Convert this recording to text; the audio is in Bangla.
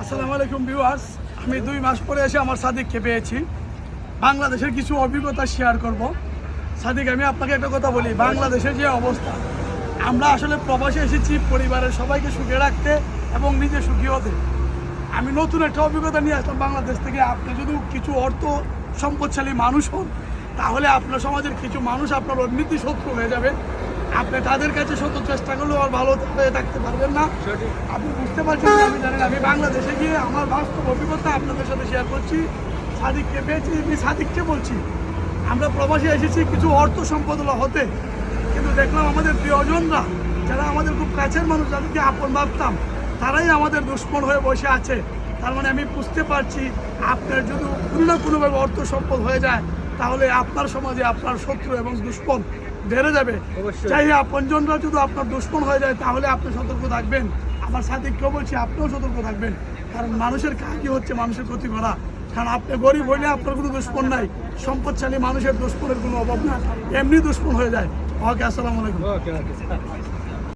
আসসালামু আলাইকুম ভিউয়ার্স, আমি 2 মাস পরে এসে আমার সাদিককে পেয়েছি। বাংলাদেশের কিছু অভিজ্ঞতা শেয়ার করব। সাদিক, আমি আপনাকে একটা কথা বলি, বাংলাদেশের যে অবস্থা, আমরা আসলে প্রবাসে এসেছি পরিবারের সবাইকে সুখে রাখতে এবং নিজে সুখী হতে। আমি নতুন একটা অভিজ্ঞতা নিয়ে আসলাম বাংলাদেশ থেকে। আপনি যদি কিছু অর্থ সম্পদশালী মানুষ হন, তাহলে আপনার সমাজের কিছু মানুষ আপনার অর্থনীতি শত্রু হয়ে যাবে। আপনি তাদের কাছে শত চেষ্টা করলেও আর ভালো হয়ে থাকতে পারবেন না। আপনি বুঝতে পারছেন, আমি জানেন, আমি বাংলাদেশে গিয়ে আমার বাস্তব অভিজ্ঞতা আপনাদের সাথে শেয়ার করছি। সাদিককে পেয়েছি, আমি সাদিককে বলছি, আমরা প্রবাসী এসেছি কিছু অর্থ সম্পদগুলো হতে, কিন্তু দেখলাম আমাদের প্রিয়জনরা, যারা আমাদের খুব কাছের মানুষ, যাদেরকে আপন ভাবতাম, তারাই আমাদের দুশ্মন হয়ে বসে আছে। তার মানে আমি বুঝতে পারছি, আপনার যদি কোনো না কোনোভাবে অর্থ সম্পদ হয়ে যায়, তাহলে আপনার সমাজে আপনার শত্রু এবং দুশ্মন বেড়ে যাবে। চাই আপনজনরা যদি আপনার দুশ্মন হয়ে যায়, তাহলে আপনি সতর্ক থাকবেন। আমার সাথীকেও বলছি, আপনিও সতর্ক থাকবেন, কারণ মানুষের কাজই হচ্ছে মানুষের ক্ষতি করা। কারণ আপনি গরিব হইলে আপনার কোনো দুশ্মন নাই, সম্পদশালী মানুষের দুশ্মনের কোনো অভাব না, এমনি দুশ্মন হয়ে যায়। ওকে, আসসালামু আলাইকুম।